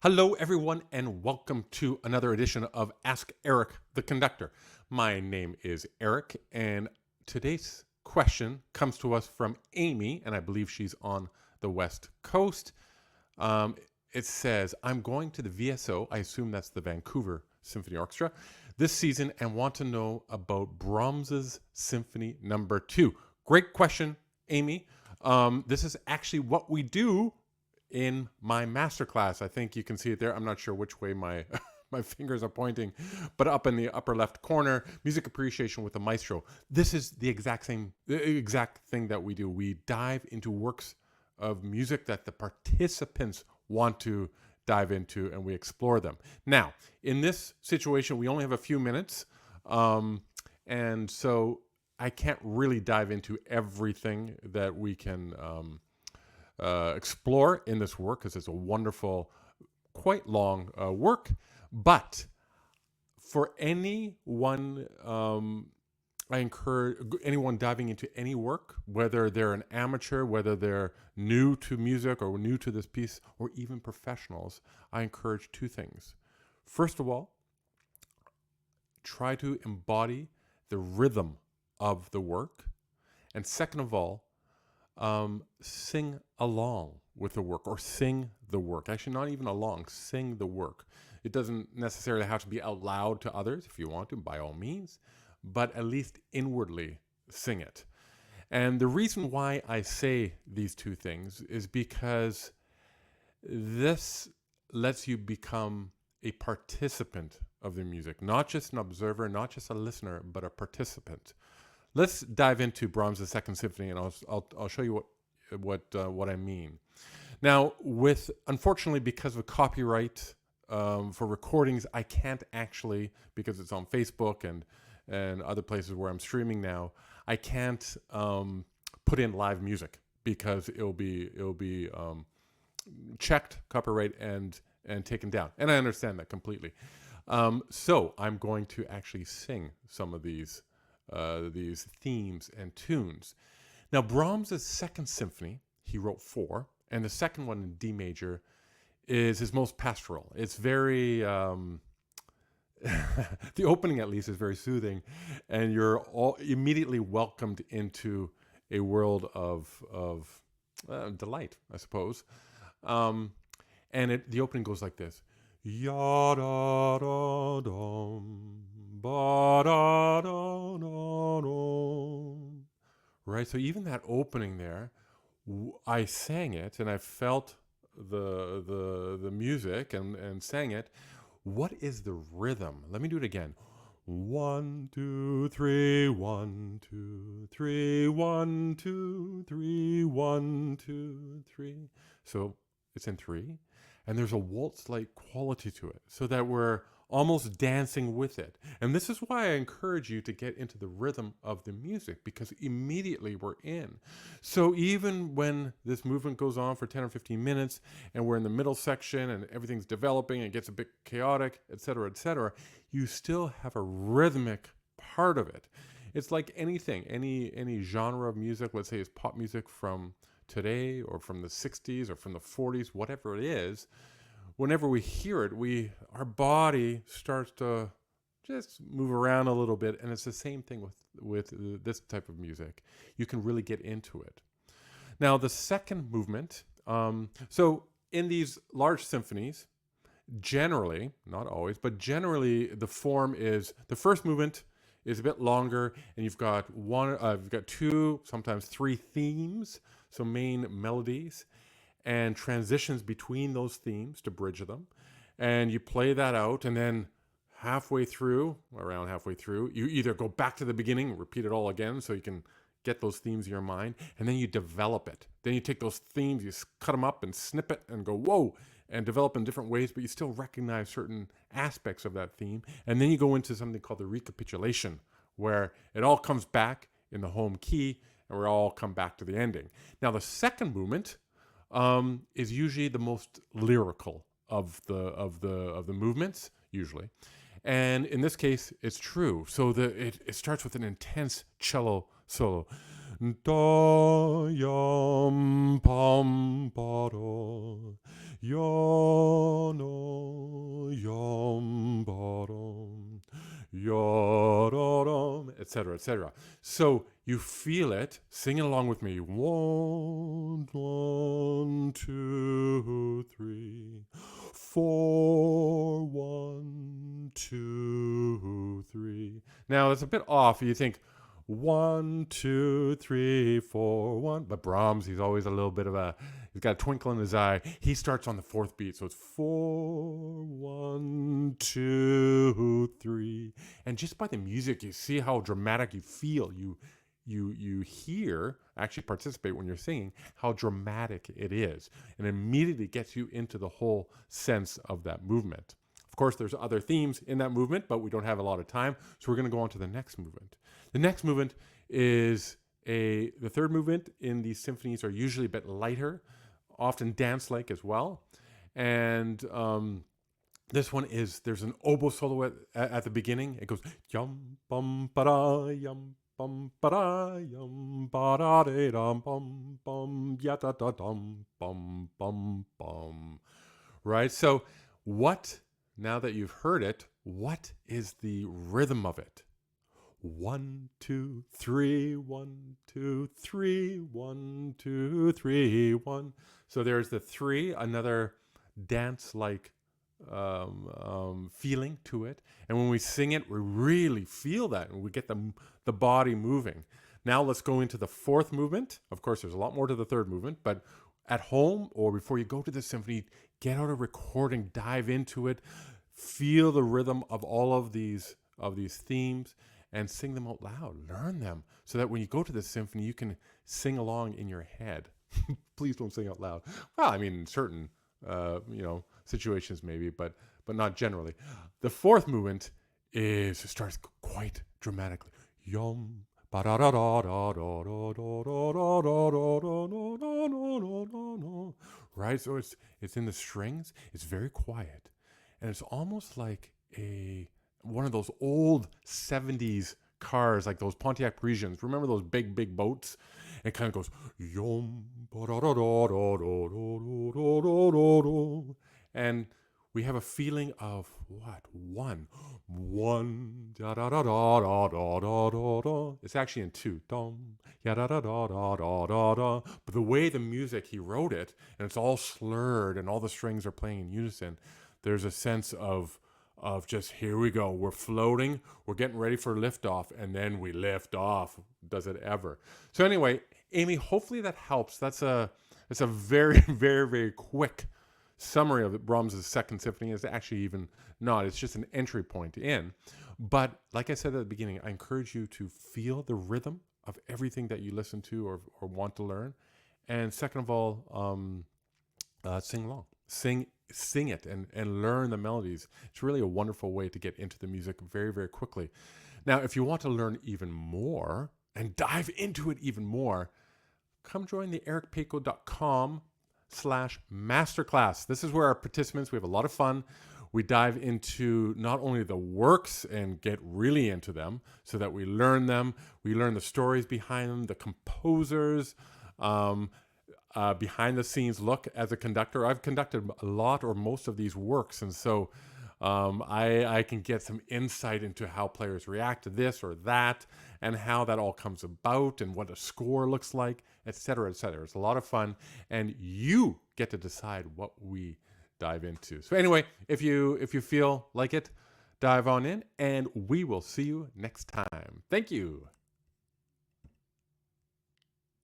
Hello, everyone, and welcome to another edition of Ask Eric the Conductor. My name is Eric, and today's question comes to us from Amy, and I believe she's on the West Coast. It says, I'm going to the VSO, I assume that's the Vancouver Symphony Orchestra, this season and want to know about Brahms's Symphony Number 2. Great question, Amy. This is actually what we do in my masterclass. I think you can see it there. I'm not sure which way my my fingers are pointing, but up in the upper left corner, music appreciation with the maestro. This is the exact thing that we do. We dive into works of music that the participants want to dive into, and we explore them. Now, in this situation, we only have a few minutes, and so I can't really dive into everything that we can explore in this work, because it's a wonderful, quite long work. But for anyone, I encourage anyone diving into any work, whether they're an amateur, whether they're new to music or new to this piece, or even professionals, I encourage two things. First of all, try to embody the rhythm of the work. And second of all, sing along with the work, or sing the work. Actually, not even along, sing the work. It doesn't necessarily have to be out loud to others. If you want to, by all means, but at least inwardly sing it. And the reason why I say these two things is because this lets you become a participant of the music, not just an observer, not just a listener, but a participant. Let's dive into Brahms' Second Symphony, and I'll show you what I mean. Now, unfortunately, because of copyright for recordings, I can't actually, because it's on Facebook and other places where I'm streaming now, I can't put in live music because it'll be checked, copyright, and taken down. And I understand that completely. So I'm going to actually sing some of these themes and tunes. Now, Brahms' Second Symphony, he wrote 4, and the second one in D major is his most pastoral. It's very, the opening at least is very soothing, and you're all immediately welcomed into a world of delight, I suppose. And the opening goes like this. Ya da da dum, ba da da da dum. Right, so even that opening there, I sang it and I felt the music and sang it. What is the rhythm? Let me do it again. 1, 2, 3, 1, 2, 3, 1, 2, 3, 1, 2, 3. So it's in 3. And there's a waltz-like quality to it, so that we're almost dancing with it. And this is why I encourage you to get into the rhythm of the music, because immediately we're in. So even when this movement goes on for 10 or 15 minutes, and we're in the middle section, and everything's developing, and it gets a bit chaotic, etc., you still have a rhythmic part of it. It's like anything, any genre of music, let's say it's pop music from today or from the 60s or from the 40s, whatever it is, whenever we hear it, our body starts to just move around a little bit, and it's the same thing with this type of music. You can really get into it. Now, the second movement, so in these large symphonies, generally, not always, but generally the form is, the first movement is a bit longer, and you've got 2, sometimes 3 themes, so main melodies, and transitions between those themes to bridge them. And you play that out, and then around halfway through, you either go back to the beginning, repeat it all again so you can get those themes in your mind, and then you develop it. Then you take those themes, you cut them up and snip it and go, whoa, and develop in different ways, but you still recognize certain aspects of that theme. And then you go into something called the recapitulation, where it all comes back in the home key, and we all come back to the ending. Now, the second movement is usually the most lyrical of the movements, usually. And in this case, it's true. So it starts with an intense cello solo. Da yam pam pa do, yo no etc., etc. So you feel it. Sing it along with me. 1, 1, 2, 3, 4, 1, 2, 3. Now it's a bit off. You think 1, 2, 3, 4, 1. But Brahms, he's always a little bit of he's got a twinkle in his eye. He starts on the fourth beat. So it's 4, 1, 2, 3. And just by the music, you see how dramatic you feel. You hear, actually participate when you're singing, how dramatic it is. And immediately gets you into the whole sense of that movement. Of course, there's other themes in that movement, but we don't have a lot of time. So we're going to go on to the next movement. The next movement is the third movement in these symphonies are usually a bit lighter, often dance-like as well. And this one is, there's an oboe solo at the beginning. It goes yum bum ba yum bum ba yum ba da de dum bum bum ya da da dum bum bum bum. Right? So now that you've heard it, what is the rhythm of it? 1, 2, 3, 1, 2, 3, 1, 2, 3, 1. So there's the 3, another dance-like feeling to it. And when we sing it, we really feel that, and we get the body moving. Now let's go into the fourth movement. Of course, there's a lot more to the third movement, but at home or before you go to the symphony, get out a recording, dive into it, feel the rhythm of all of these themes, and sing them out loud. Learn them so that when you go to the symphony, you can sing along in your head. Please don't sing out loud. Well, I mean, in certain situations maybe, but not generally. The fourth movement starts quite dramatically. Yum. Right, so it's in the strings. It's very quiet, and it's almost like one of those old 70s cars, like those Pontiac Parisians. Remember those big boats? It kind of goes yum, and we have a feeling of what? One, da da da da da da da da. It's actually in 2. Dum, ya da da da da da da da. But the way the music, he wrote it, and it's all slurred, and all the strings are playing in unison. There's a sense of just, here we go. We're floating. We're getting ready for liftoff, and then we lift off. Does it ever? So anyway, Amy, hopefully that helps. It's a very, very, very quick summary of Brahms' Second Symphony. Is actually even not. It's just an entry point in. But like I said at the beginning, I encourage you to feel the rhythm of everything that you listen to or want to learn. And second of all, sing along. Sing it and learn the melodies. It's really a wonderful way to get into the music very, very quickly. Now, if you want to learn even more and dive into it even more, come join the ericpaco.com/masterclass. This is where our participants, we have a lot of fun. We dive into not only the works and get really into them so that we learn them. We learn the stories behind them, the composers, behind the scenes look as a conductor. I've conducted a lot or most of these works, and so I can get some insight into how players react to this or that, and how that all comes about, and what a score looks like, etc., etc. It's a lot of fun, and you get to decide what we dive into. So anyway, if you feel like it, dive on in, and we will see you next time. Thank you.